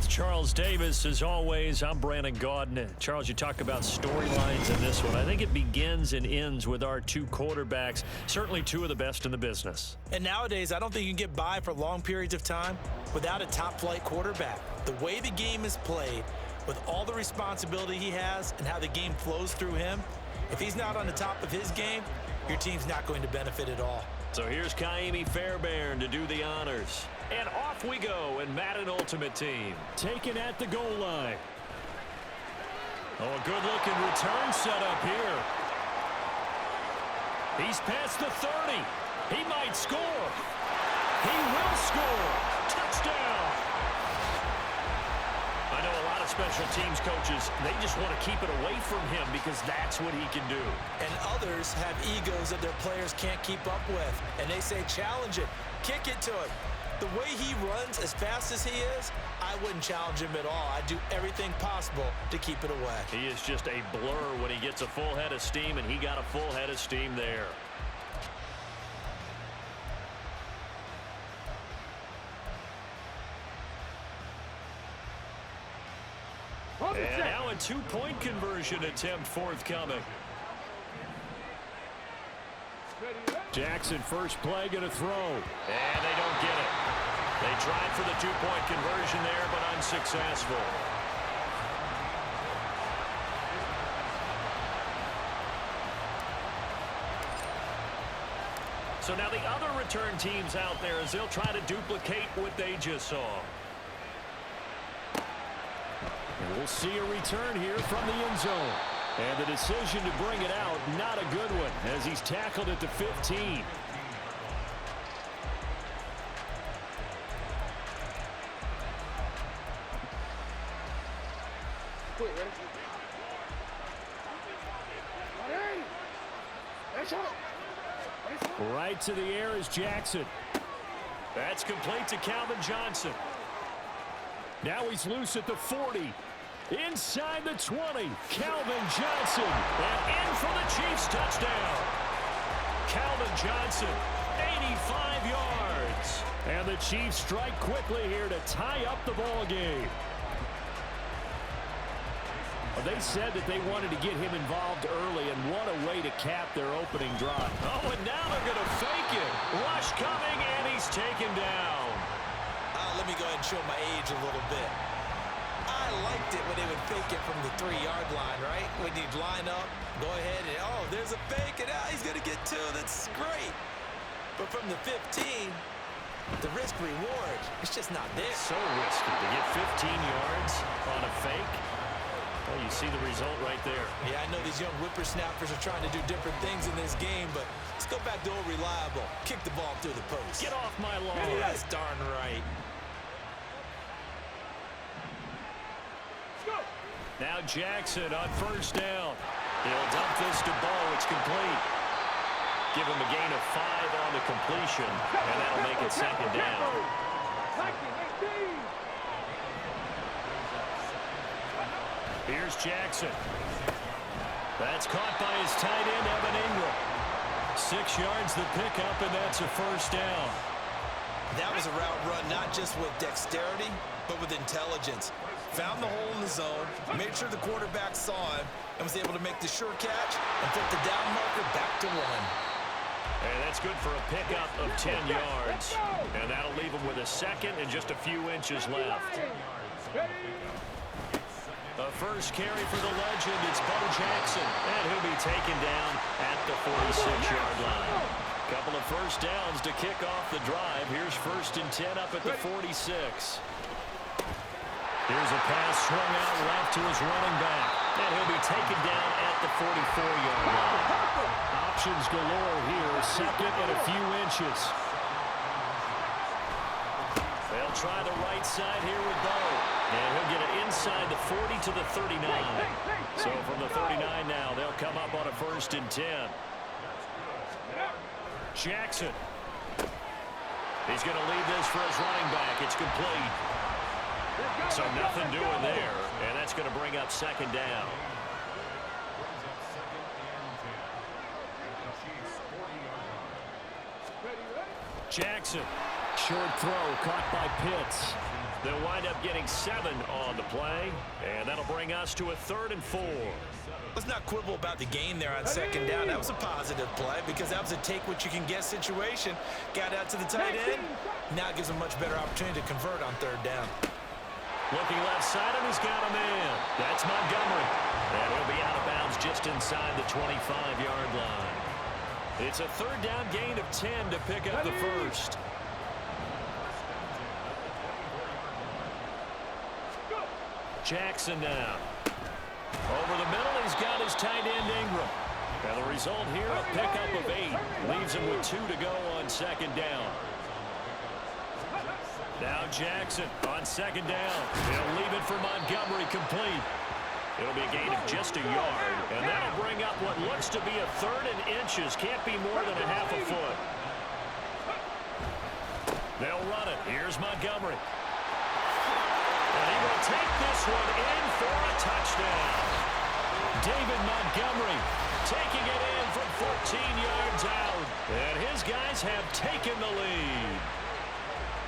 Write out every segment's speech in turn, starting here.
With Charles Davis, as always, I'm Brandon Gaudin. Charles, you talk about storylines in this one. I think it begins and ends with our two quarterbacks, certainly two of the best in the business. And nowadays, I don't think you can get by for long periods of time without a top-flight quarterback. The way the game is played, with all the responsibility he has and how the game flows through him, if he's not on the top of his game, your team's not going to benefit at all. So here's Kaimi Fairbairn to do the honors. And off we go in Madden Ultimate Team. Taken at the goal line. Oh, a good-looking return set up here. He's past the 30. He might score. He will score. Touchdown. I know a lot of special teams coaches, they just want to keep it away from him because that's what he can do. And others have egos that their players can't keep up with. And they say, challenge it. Kick it to him. The way he runs as fast as he is, I wouldn't challenge him at all. I'd do everything possible to keep it away. He is just a blur when he gets a full head of steam, and he got a full head of steam there. And now a two-point conversion attempt forthcoming. Jackson, first play, going to throw. And they don't get it. They tried for the two-point conversion there, but unsuccessful. So now the other return teams out there as they'll try to duplicate what they just saw. And we'll see a return here from the end zone. And the decision to bring it out, not a good one, as he's tackled at the 15. Right to the air is Jackson. That's complete to Calvin Johnson. Now he's loose at the 40. Inside the 20, Calvin Johnson. And in for the Chiefs touchdown. Calvin Johnson, 85 yards. And the Chiefs strike quickly here to tie up the ball game. Well, they said that they wanted to get him involved early, and what a way to cap their opening drive. Oh, and now they're going to fake it. Rush coming, and he's taken down. Let me go ahead and show my age a little bit. I liked it when they would fake it from the 3-yard line, right? When you'd line up, go ahead and, oh, there's a fake, and he's going to get 2. That's great. But from the 15, the risk-reward, it's just not there. So risky to get 15 yards on a fake. Well, you see the result right there. Yeah, I know these young whippersnappers are trying to do different things in this game, but let's go back to old reliable. Kick the ball through the post. Get off my lawn. That's darn right. Now Jackson on first down. He'll dump this to Bo. It's complete. Give him a gain of 5 on the completion, and that'll make it second down. Here's Jackson. That's caught by his tight end, Evan Ingram. 6 yards the pickup, and that's a first down. That was a route run not just with dexterity, but with intelligence. Found the hole in the zone, made sure the quarterback saw him, and was able to make the sure catch and put the down marker back to 1. And that's good for a pickup of 10 yards. And that'll leave him with a second and just a few inches left. The first carry for the legend, it's Bo Jackson. And he'll be taken down at the 46-yard line. Couple of first downs to kick off the drive. Here's 1st and 10 up at the 46. Here's a pass swung out left to his running back. And he'll be taken down at the 44-yard line. Options galore here. Second and a few inches. They'll try the right side here with Bo. And he'll get it inside the 40 to the 39. So from the 39 now, they'll come up on a 1st and 10. Jackson. He's going to leave this for his running back. It's complete. So nothing doing there, and that's going to bring up second down. Jackson, short throw caught by Pitts. They'll wind up getting 7 on the play, and that'll bring us to a 3rd and 4. Let's not quibble about the gain there on 2nd down. That was a positive play because that was a take-what-you-can-get situation. Got out to the tight end. Now it gives him a much better opportunity to convert on 3rd down. Looking left side, and he's got him in. That's Montgomery. And he'll be out of bounds just inside the 25-yard line. It's a 3rd down gain of 10 to pick up the first. Jackson now. Over the middle, he's got his tight end Ingram. And the result here, a pickup of 8. Leaves him with 2 to go on 2nd down. Now Jackson on 2nd down. He'll leave it for Montgomery complete. It'll be a gain of just a yard. And that'll bring up what looks to be a 3rd and inches. Can't be more than a half a foot. They'll run it. Here's Montgomery. And he will take this one in for a touchdown. David Montgomery taking it in from 14 yards out. And his guys have taken the lead.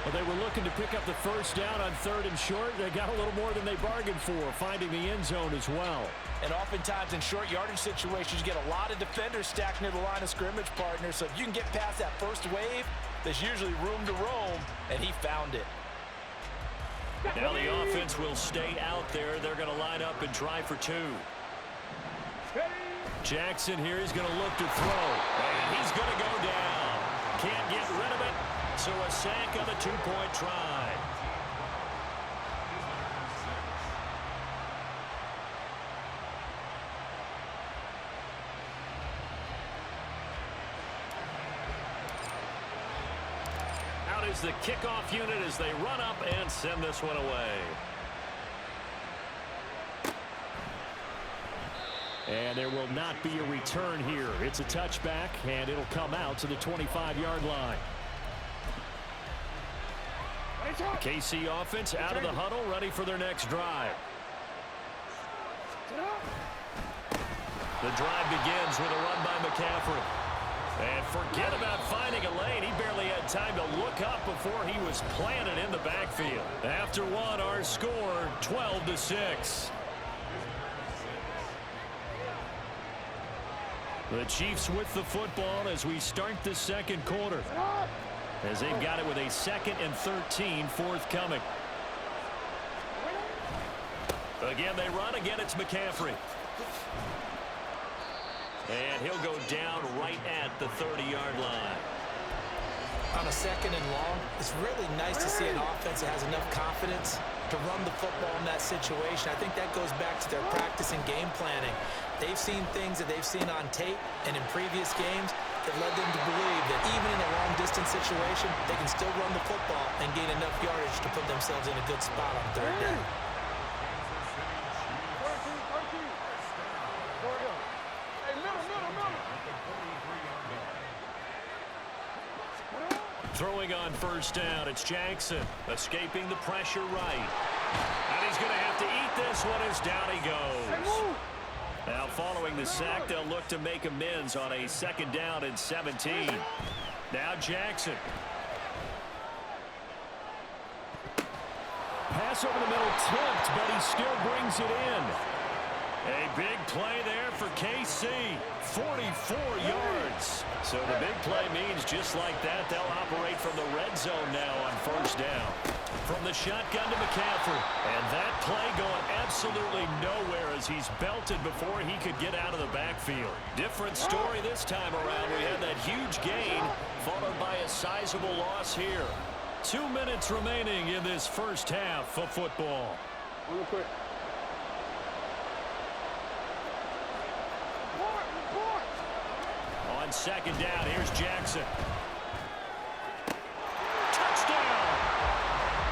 Well, they were looking to pick up the first down on 3rd and short. They got a little more than they bargained for, finding the end zone as well. And oftentimes in short yardage situations, you get a lot of defenders stacked near the line of scrimmage, partner. So if you can get past that first wave, there's usually room to roam, and he found it. Now the offense will stay out there. They're going to line up and try for 2. Jackson here is going to look to throw. And he's going to go down. Can't get rid of it. So a sack on the 2-point try. Out is the kickoff unit as they run up and send this one away. And there will not be a return here. It's a touchback, and it'll come out to the 25-yard line. The KC offense out of the huddle, ready for their next drive. The drive begins with a run by McCaffrey. And forget about finding a lane. He barely had time to look up before he was planted in the backfield. After one, our score, 12-6. The Chiefs with the football as we start the 2nd quarter. As they've got it with a 2nd and 13 forthcoming. Again, they run. Again, it's McCaffrey. And he'll go down right at the 30-yard line. On a 2nd and long, it's really nice to see an offense that has enough confidence to run the football in that situation. I think that goes back to their practice and game planning. They've seen things that they've seen on tape and in previous games that led them to believe that even in a long-distance situation, they can still run the football and gain enough yardage to put themselves in a good spot on 3rd down. Throwing on 1st down, it's Jackson, escaping the pressure right. And he's going to have to eat this one as down he goes. Now following the sack, they'll look to make amends on a 2nd down and 17. Now Jackson. Pass over the middle tipped, but he still brings it in. A big play there for KC, 44 yards. So the big play means just like that, they'll operate from the red zone now on 1st down. From the shotgun to McCaffrey. And that play going absolutely nowhere as he's belted before he could get out of the backfield. Different story this time around. We had that huge gain followed by a sizable loss here. 2 minutes remaining in this first half of football. Real quick. On 2nd down, here's Jackson. Touchdown!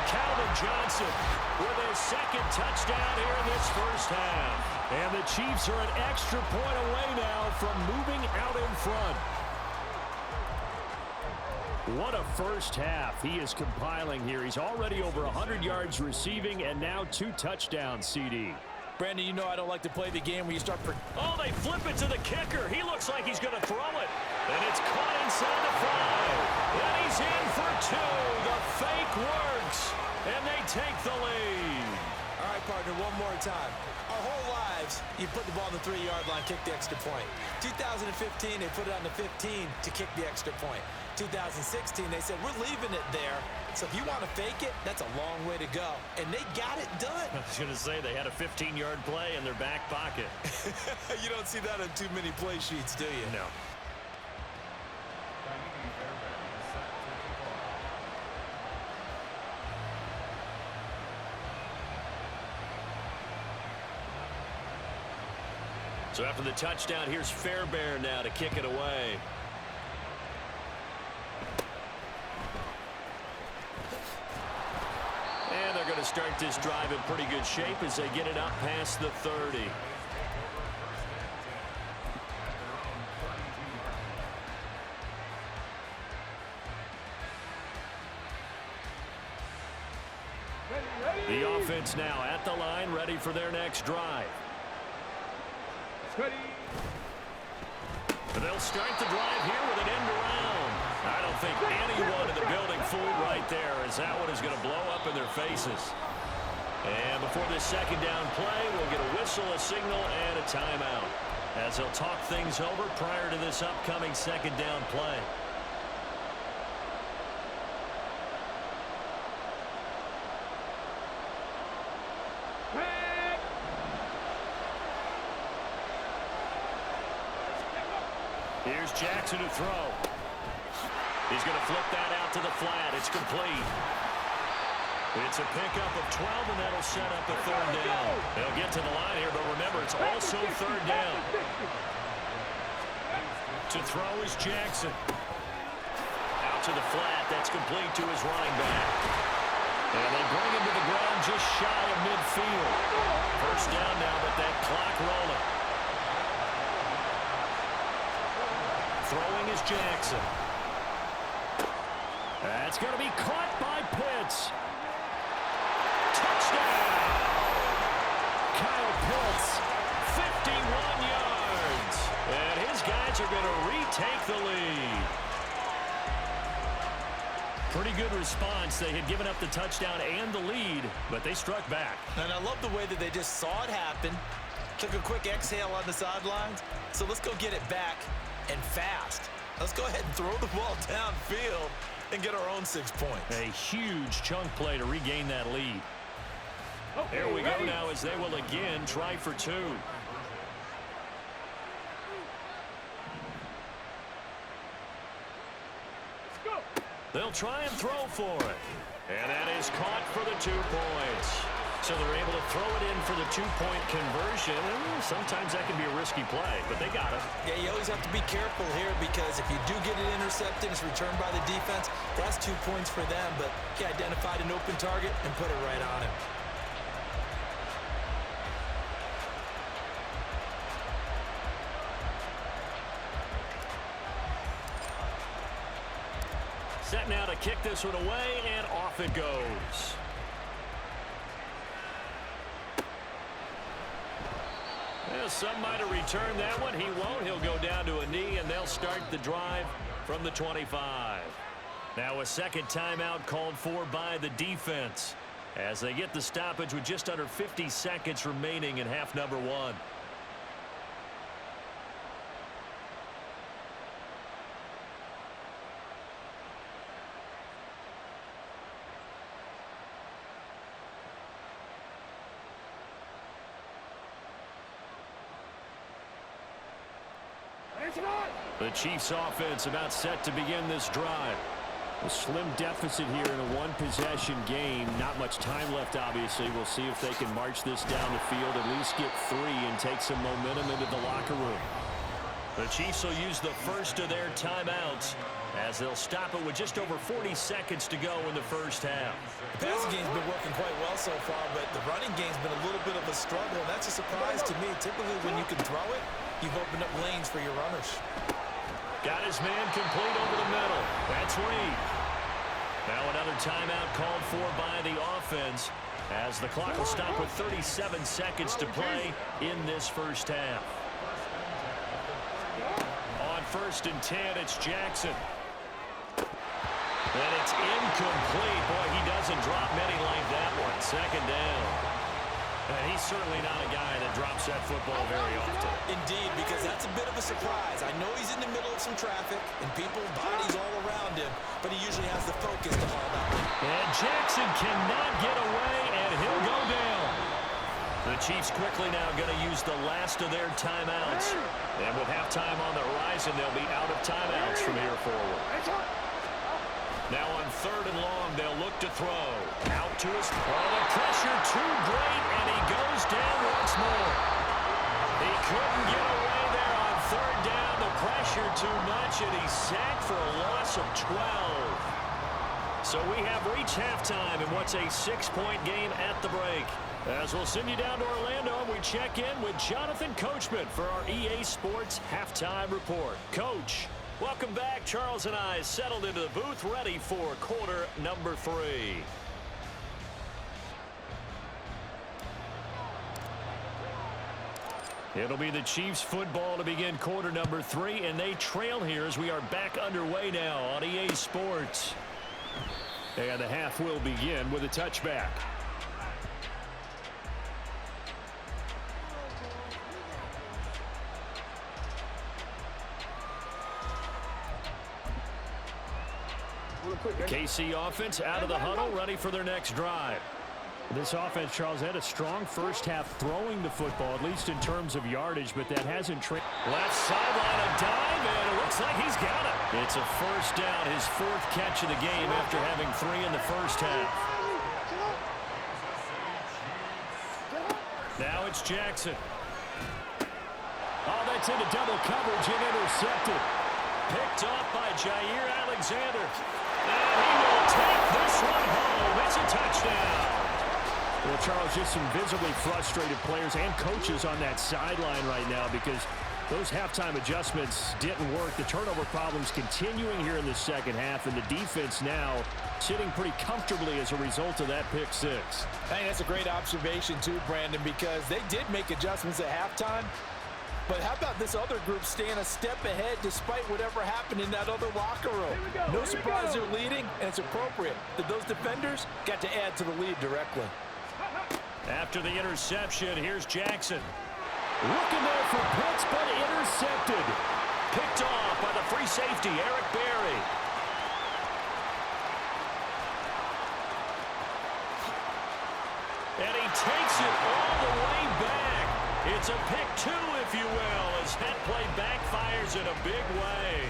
Calvin Johnson with his 2nd touchdown here in this first half. And the Chiefs are an extra point away now from moving out in front. What a first half he is compiling here. He's already over 100 yards receiving and now 2 touchdowns, CD. Brandon, you know I don't like to play the game where you start... Oh, they flip it to the kicker. He looks like he's going to throw it. And it's caught inside the 5. And he's in for 2. The fake works. and they take the lead. All right, partner, one more time. Our whole lives, you put the ball on the 3-yard line, kick the extra point. 2015, they put it on the 15 to kick the extra point. 2016, they said, we're leaving it there. So if you want to fake it, that's a long way to go. And they got it done. I was going to say, they had a 15-yard play in their back pocket. You don't see that on too many play sheets, do you? No. So after the touchdown, here's Fairbairn now to kick it away. And they're going to start this drive in pretty good shape as they get it up past the 30. The offense now at the line, ready for their next drive. They'll start the drive here with an end around. I don't think anyone in the building fooled right there, as that one is going to blow up in their faces. And before this second down play, we'll get a whistle, a signal, and a timeout, as they'll talk things over prior to this upcoming second down play. Here's Jackson to throw. He's going to flip that out to the flat. It's complete. It's a pickup of 12, and that'll set up a third down. They'll get to the line here, but remember, it's also third down. To throw is Jackson. Out to the flat. That's complete to his running back. And they bring him to the ground just shy of midfield. First down now, but that clock rolling. Throwing is Jackson. That's going to be caught by Pitts. Touchdown! Kyle Pitts, 51 yards. And his guys are going to retake the lead. Pretty good response. They had given up the touchdown and the lead, but they struck back. And I love the way that they just saw it happen, took a quick exhale on the sidelines. So let's go get it back. And fast. Let's go ahead and throw the ball downfield and get our own 6 points. A huge chunk play to regain that lead. Okay, there we go now as they will again try for 2. They'll try and throw for it. And that is caught for the 2 points. So they're able to throw it in for the 2-point conversion. And sometimes that can be a risky play, but they got it. Yeah, you always have to be careful here because if you do get it intercepted, it's returned by the defense. That's 2 points for them, but he identified an open target and put it right on him. Set now to kick this one away, and off it goes. Well, some might have returned that one. He won't. He'll go down to a knee, and they'll start the drive from the 25. Now a second timeout called for by the defense as they get the stoppage with just under 50 seconds remaining in half number 1. The Chiefs offense about set to begin this drive. A slim deficit here in a one-possession game. Not much time left, obviously. We'll see if they can march this down the field, at least get 3 and take some momentum into the locker room. The Chiefs will use the first of their timeouts as they'll stop it with just over 40 seconds to go in the first half. The passing game's been working quite well so far, but the running game's been a little bit of a struggle, and that's a surprise to me. Typically, when you can throw it, you've opened up lanes for your runners. Got his man complete over the middle. That's Reed. Now another timeout called for by the offense as the clock will stop with 37 seconds to play in this first half. On 1st and 10, it's Jackson. And it's incomplete. Boy, he doesn't drop many like second down. And he's certainly not a guy that drops that football very often. Indeed, because that's a bit of a surprise. I know he's in the middle of some traffic and people, bodies all around him, but he usually has the focus to haul that one. And Jackson cannot get away, and he'll go down. The Chiefs quickly now going to use the last of their timeouts. And with halftime on the horizon, they'll be out of timeouts from here forward. Now on 3rd and long, they'll look to throw. Out to his... Oh, the pressure too great, and he goes down once more. He couldn't get away there on 3rd down. The pressure too much, and he's sacked for a loss of 12. So we have reached halftime in what's a 6-point game at the break. As we'll send you down to Orlando, and we check in with Jonathan Coachman for our EA Sports Halftime Report. Coach, welcome back. Charles and I settled into the booth, ready for quarter number 3. It'll be the Chiefs football to begin quarter number 3, and they trail here as we are back underway now on EA Sports. And the half will begin with a touchback. KC offense out of the huddle, ready for their next drive. This offense, Charles, had a strong first half throwing the football, at least in terms of yardage, but that hasn't... Left sideline, a dive, and it looks like he's got it. It's a first down, his 4th catch of the game after having 3 in the first half. Now it's Jackson. Oh, that's into double coverage and intercepted. Picked off by Jair Alexander. And he will take this one home. It's a touchdown. Well, Charles, just some visibly frustrated players and coaches on that sideline right now because those halftime adjustments didn't work. The turnover problems continuing here in the second half, and the defense now sitting pretty comfortably as a result of that pick 6. I think that's a great observation too, Brandon, because they did make adjustments at halftime. But how about this other group staying a step ahead despite whatever happened in that other locker room? No surprise they're leading, and it's appropriate that those defenders got to add to the lead directly. After the interception, here's Jackson. Looking there for Pitts, but intercepted. Picked off by the free safety, Eric Berry. And he takes it all the way back. It's a pick 2, if you will, as that play backfires in a big way.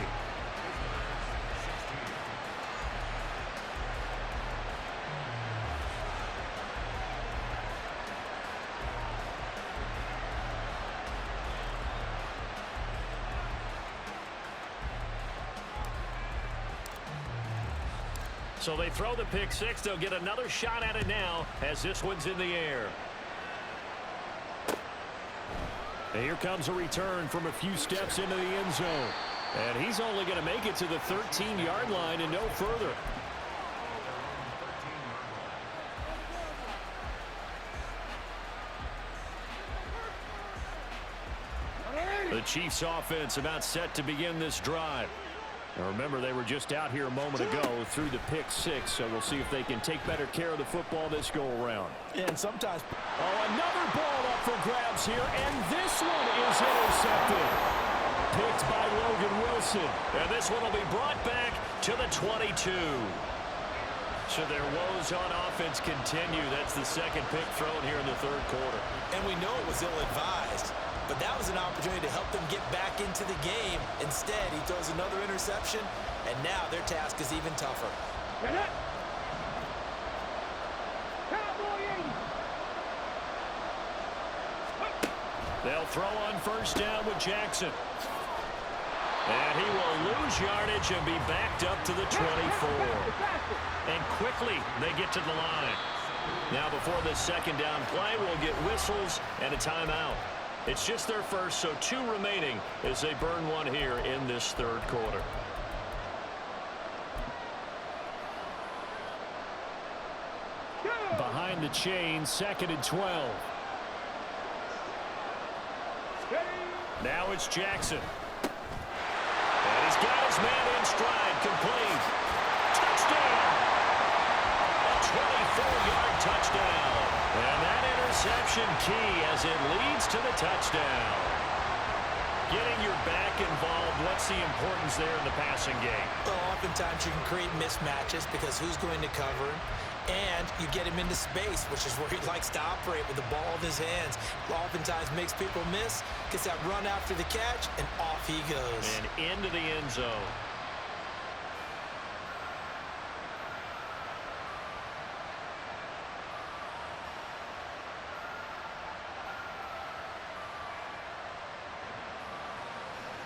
So they throw the pick 6. They'll get another shot at it now as this one's in the air. And here comes a return from a few steps into the end zone. And he's only going to make it to the 13-yard line and no further. The Chiefs offense about set to begin this drive. Now remember, they were just out here a moment ago through the pick 6, so we'll see if they can take better care of the football this go-around. And sometimes... Oh, another ball up for grabs here, and this one is intercepted. Picked by Logan Wilson. And this one will be brought back to the 22. So their woes on offense continue. That's the second pick thrown here in the third quarter. And we know it was ill-advised. But that was an opportunity to help them get back into the game. Instead, he throws another interception, and now their task is even tougher. They'll throw on first down with Jackson. And he will lose yardage and be backed up to the 24. And quickly, they get to the line. Now, before this second down play, we'll get whistles and a timeout. It's just their first, so 2 remaining as they burn one here in this third quarter. Behind the chain, 2nd and 12. Now it's Jackson. And he's got his man in stride, complete. Touchdown! A 24-yard touchdown. And that interception key as it leads to the touchdown. Getting your back involved, what's the importance there in the passing game? Well, oftentimes you can create mismatches because who's going to cover him? And you get him into space, which is where he likes to operate with the ball in his hands. Oftentimes makes people miss, gets that run after the catch, and off he goes. And into the end zone.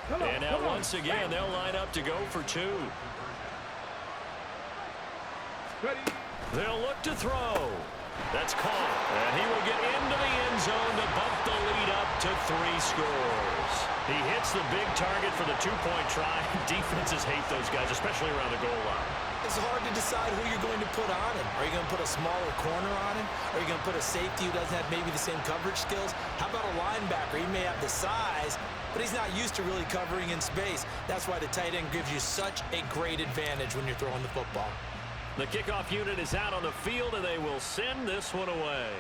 And now once again, they'll line up to go for two. They'll look to throw. That's caught. And he will get into the end zone to bump the lead up to 3 scores. He hits the big target for the two-point try. Defenses hate those guys, especially around the goal line. It's hard to decide who you're going to put on him. Are you going to put a smaller corner on him? Are you going to put a safety who doesn't have maybe the same coverage skills? How about a linebacker? He may have the size, but he's not used to really covering in space. That's why the tight end gives you such a great advantage when you're throwing the football. The kickoff unit is out on the field, and they will send this one away.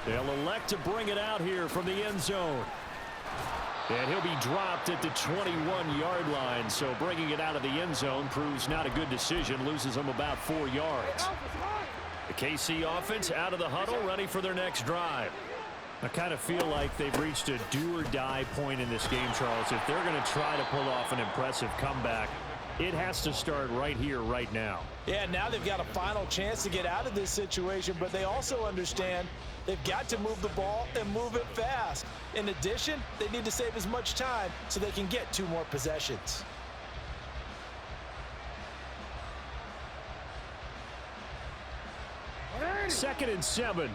They'll elect to bring it out here from the end zone. And he'll be dropped at the 21-yard line, so bringing it out of the end zone proves not a good decision, loses them about 4 yards. The KC offense out of the huddle, ready for their next drive. I kind of feel like they've reached a do-or-die point in this game, Charles. If they're going to try to pull off an impressive comeback, it has to start right here, right now. Yeah, now they've got a final chance to get out of this situation, but they also understand they've got to move the ball and move it fast. In addition, they need to save as much time so they can get 2 more possessions. Second and 7.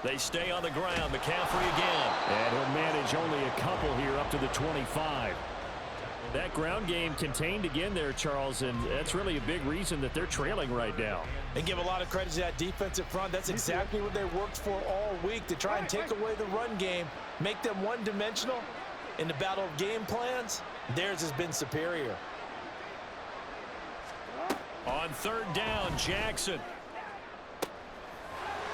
They stay on the ground. McCaffrey again. And he'll manage only a couple here up to the 25. That ground game contained again there, Charles, and that's really a big reason that they're trailing right now. And give a lot of credit to that defensive front. That's exactly what they worked for all week, to try and take away the run game, make them one-dimensional. In the battle of game plans, theirs has been superior. On 3rd down, Jackson.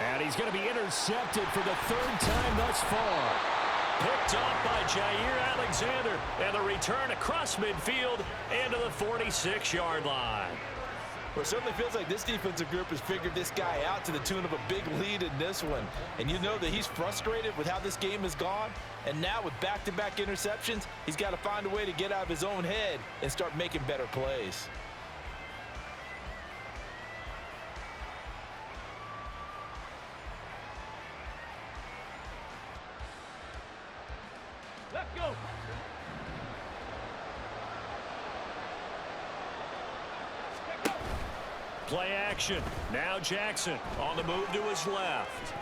And he's going to be intercepted for the 3rd time thus far. Picked off by Jair Alexander. And the return across midfield into the 46-yard line. Well, it certainly feels like this defensive group has figured this guy out to the tune of a big lead in this one. And you know that he's frustrated with how this game has gone. And now with back-to-back interceptions, he's got to find a way to get out of his own head and start making better plays. Let's go. Play action. Now Jackson on the move to his left.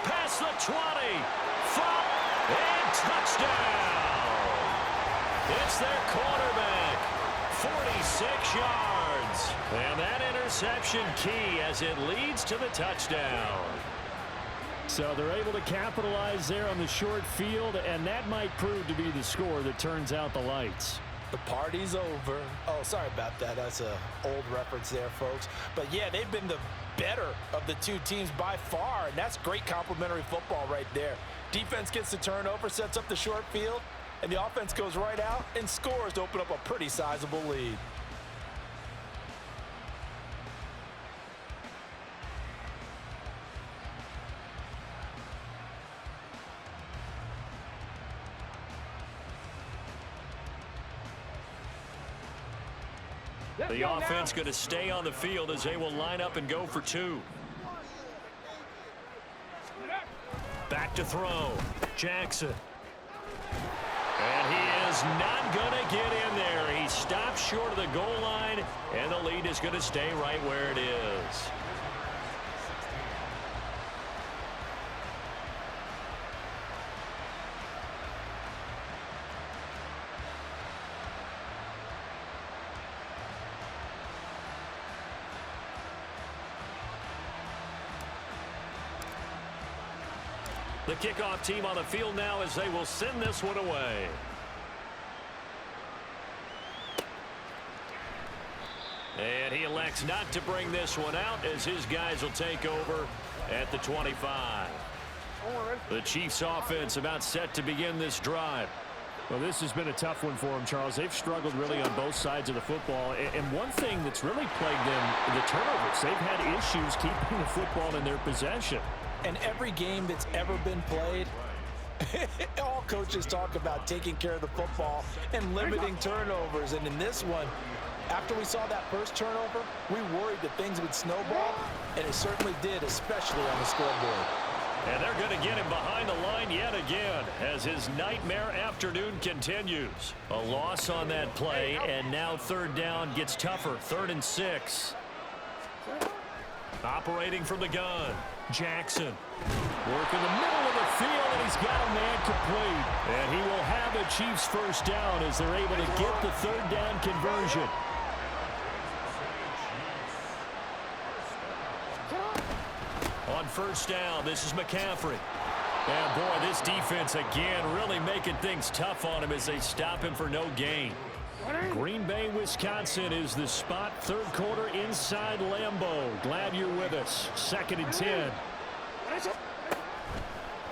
Past the 20. And touchdown. It's their quarterback. 46 yards. And that interception key as it leads to the touchdown. So they're able to capitalize there on the short field, and that might prove to be the score that turns out the lights. The party's over. Oh, sorry about that. That's an old reference there, folks. But, yeah, they've been the better of the 2 teams by far, and that's great complimentary football right there. Defense gets the turnover, sets up the short field, and the offense goes right out and scores to open up a pretty sizable lead. The offense going to stay on the field as they will line up and go for 2. Back to throw. Jackson. And he is not going to get in there. He stops short of the goal line, and the lead is going to stay right where it is. The kickoff team on the field now as they will send this one away. And he elects not to bring this one out as his guys will take over at the 25. The Chiefs offense about set to begin this drive. Well, this has been a tough one for them, Charles. They've struggled really on both sides of the football. And one thing that's really plagued them, the turnovers. They've had issues keeping the football in their possession. And every game that's ever been played, all coaches talk about taking care of the football and limiting turnovers. And in this one, after we saw that first turnover, we worried that things would snowball, and it certainly did, especially on the scoreboard. And they're going to get him behind the line yet again as his nightmare afternoon continues. A loss on that play, and now third down gets tougher. 3rd and 6. Operating from the gun, Jackson. Work in the middle of the field, and he's got a man complete. And he will have a Chiefs first down as they're able to get the third down conversion. On first down, this is McCaffrey. And boy, this defense again really making things tough on him as they stop him for no gain. Green Bay, Wisconsin is the spot. 3rd quarter inside Lambeau. Glad you're with us. 2nd and 10.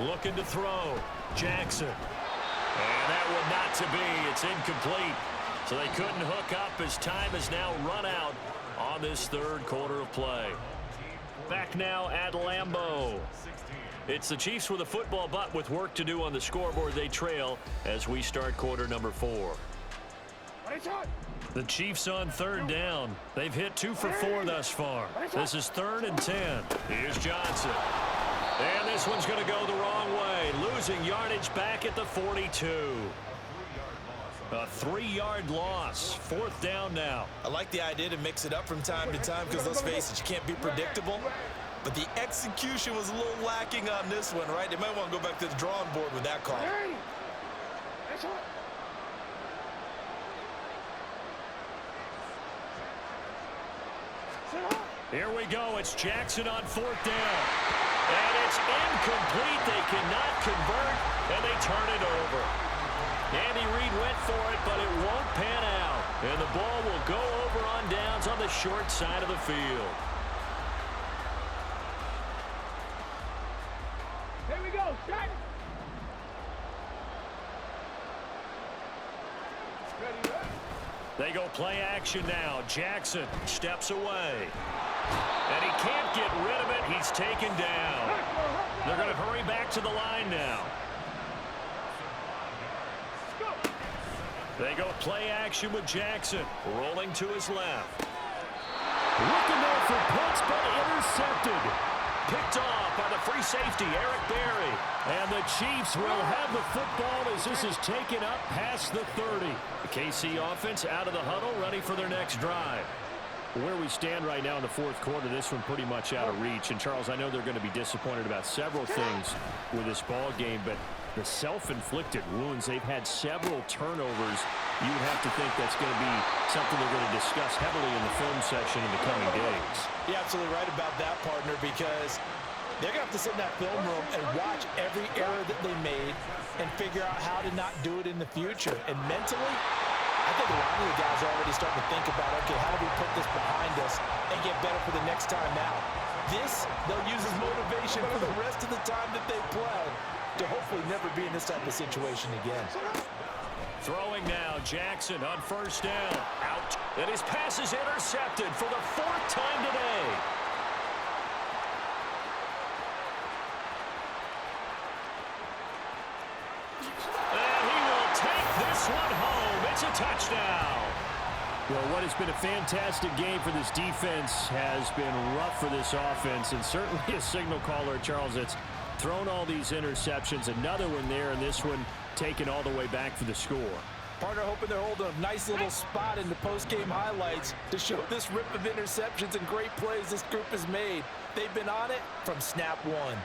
Looking to throw. Jackson. And that one not to be. It's incomplete. So they couldn't hook up as time has now run out on this 3rd quarter of play. Back now at Lambeau. It's the Chiefs with a football, but with work to do on the scoreboard. They trail as we start quarter number 4. The Chiefs on 3rd down. They've hit 2 for 4 thus far. This is 3rd and 10. Here's Johnson. And this one's going to go the wrong way. Losing yardage back at the 42. A 3-yard loss. 4th down now. I like the idea to mix it up from time to time because, let's face it, you can't be predictable. But the execution was a little lacking on this one, right? They might want to go back to the drawing board with that call. Here we go. It's Jackson on 4th down. And it's incomplete. They cannot convert, and they turn it over. Andy Reid went for it, but it won't pan out. And the ball will go over on downs on the short side of the field. Here we go. Start. They go play action now. Jackson steps away. And he can't get rid of it. He's taken down. They're going to hurry back to the line now. They go play action with Jackson. Rolling to his left. Looking there for punts, but intercepted. Picked off by the free safety, Eric Berry. And the Chiefs will have the football as this is taken up past the 30. The KC offense out of the huddle, ready for their next drive. Where we stand right now in the 4th quarter, this one pretty much out of reach. And, Charles, I know they're going to be disappointed about several things with this ball game, but the self-inflicted wounds, they've had several turnovers. You would have to think that's going to be something they're going to discuss heavily in the film section in the coming days. You're absolutely right about that, partner, because they're going to have to sit in that film room and watch every error that they made and figure out how to not do it in the future. And mentally, I think a lot of the guys are already starting to think about, okay, how do we put this behind us and get better for the next time out? This, they'll use as motivation for the rest of the time that they play to hopefully never be in this type of situation again. Throwing now, Jackson on 1st down. Out. And his pass is intercepted for the 4th time today. And he will take this one home. It's a touchdown. Well, what has been a fantastic game for this defense has been rough for this offense, and certainly a signal caller, Charles, that's thrown all these interceptions. Another one there, and this one taken all the way back for the score. Partner hoping they're holding a nice little spot in the post-game highlights to show this rip of interceptions and great plays this group has made. They've been on it from snap one.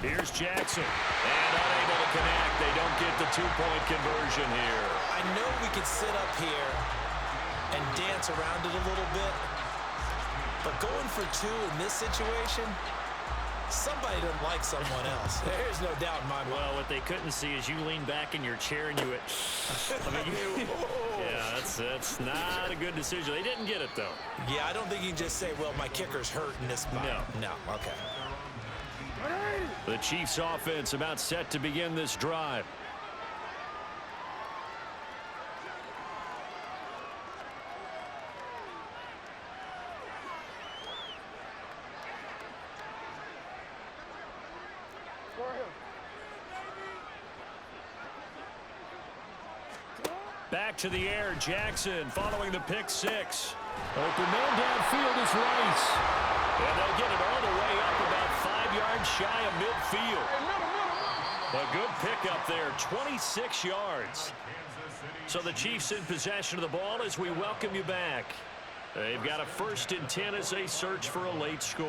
Here's Jackson. And unable to connect. They don't get the 2-point conversion here. I know we could sit up here and dance around it a little bit, but going for two in this situation, somebody doesn't like someone else. There's no doubt in my mind. Well, what they couldn't see is you lean back in your chair and you went, yeah, that's not a good decision. They didn't get it, though. Yeah, I don't think you can just say, well, my kicker's hurt in this spot. No, okay. The Chiefs offense about set to begin this drive. Back to the air, Jackson following the pick six. Open man downfield is Rice. And they'll get it all the way up about 5 yards shy of midfield. A good pickup there, 26 yards. So the Chiefs in possession of the ball as we welcome you back. They've got a 1st and 10 as they search for a late score.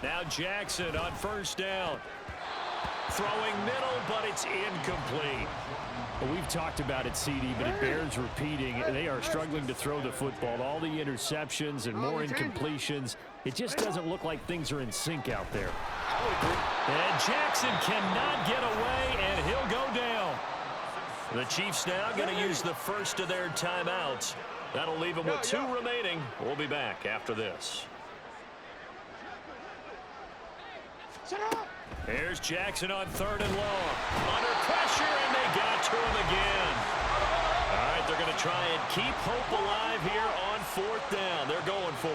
Now Jackson on 1st down. Throwing middle, but it's incomplete. Well, we've talked about it, CD, but it bears repeating. They are struggling to throw the football. All the interceptions and more incompletions. It just doesn't look like things are in sync out there. And Jackson cannot get away, and he'll go down. The Chiefs now going to use the first of their timeouts. That'll leave them with 2 remaining. We'll be back after this. Here's Jackson on 3rd and long. Under pressure, and they got to him again. All right, they're going to try and keep hope alive here on 4th down. They're going for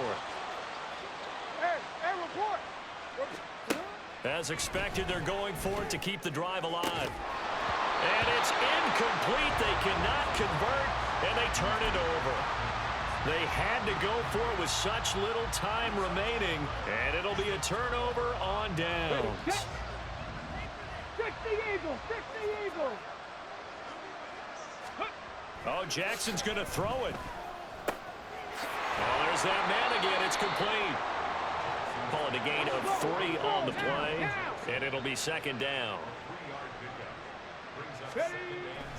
it. As expected, they're going for it to keep the drive alive. And it's incomplete. They cannot convert, and they turn it over. They had to go for it with such little time remaining, and it'll be a turnover on downs. Fix the Eagles! Fix the Eagles! Oh, Jackson's going to throw it. Oh, there's that man again. It's complete. Call it a gain of 3 on the play, and it'll be 2nd down.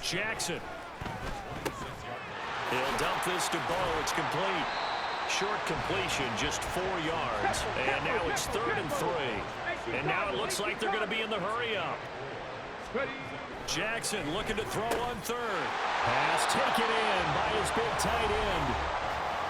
Jackson. He'll dump this to Bo. It's complete. Short completion, just 4 yards. And now it's 3rd and 3. And now it looks like they're going to be in the hurry-up. Jackson looking to throw on 3rd. Pass taken in by his big tight end.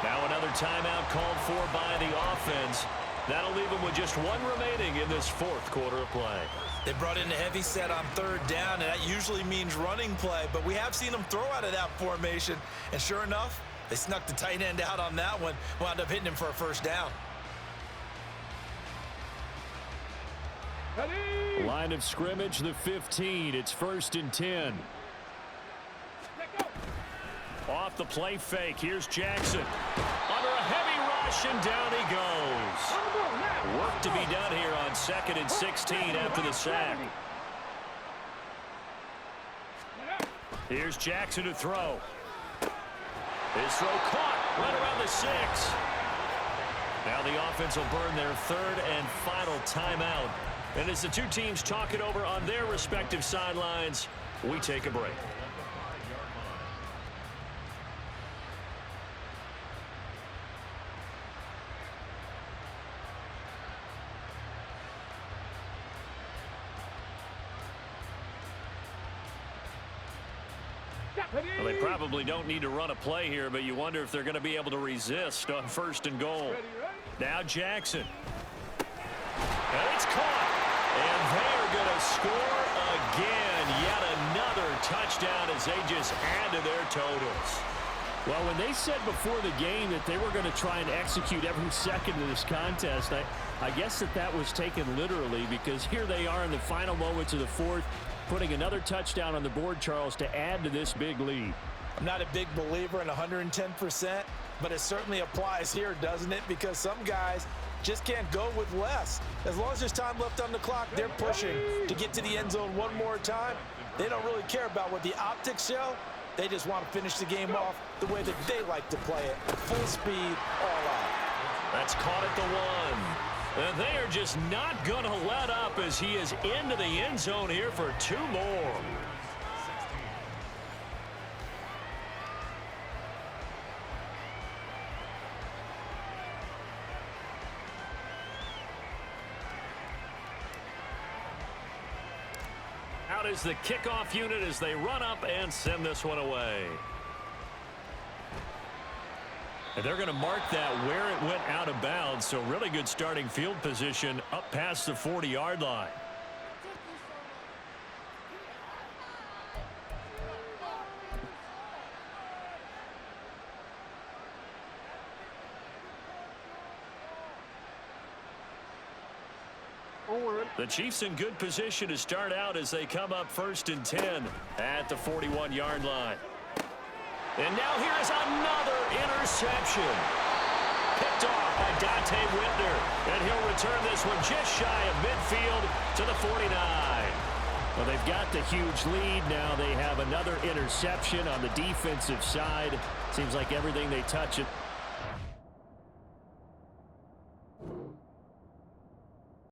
Now another timeout called for by the offense. That'll leave them with just 1 remaining in this 4th quarter of play. They brought in a heavy set on 3rd down, and that usually means running play, but we have seen them throw out of that formation, and sure enough, they snuck the tight end out on that one, wound up hitting him for a 1st down. Line of scrimmage, the 15. It's 1st and 10. Off the play fake. Here's Jackson. Under a heavy rush, and down he goes. Work to be done here on 2nd and 16 after the sack. Here's Jackson to throw. His throw caught right around the 6. Now the offense will burn their 3rd and final timeout. And as the 2 teams talk it over on their respective sidelines, we take a break. Well, they probably don't need to run a play here, but you wonder if they're going to be able to resist on 1st and goal. Now Jackson. And it's caught. And they are going to score again. Yet another touchdown as they just add to their totals. Well, when they said before the game that they were going to try and execute every second of this contest, I guess that was taken literally, because here they are in the final moments of the 4th, putting another touchdown on the board, Charles, to add to this big lead. I'm not a big believer in 110%, but it certainly applies here, doesn't it? Because some guys just can't go with less. As long as there's time left on the clock, they're pushing to get to the end zone one more time. They don't really care about what the optics show. They just want to finish the game off the way that they like to play it. Full speed, all out. That's caught at the 1. And they are just not going to let up as he is into the end zone here for 2 more. Out is the kickoff unit as they run up and send this one away. And they're going to mark that where it went out of bounds, so really good starting field position up past the 40-yard line. The Chiefs in good position to start out as they come up 1st and 10 at the 41-yard line. And now here is another interception. Picked off by Dante Whitner. And he'll return this one just shy of midfield to the 49. Well, they've got the huge lead. Now they have another interception on the defensive side. Seems like everything they touch it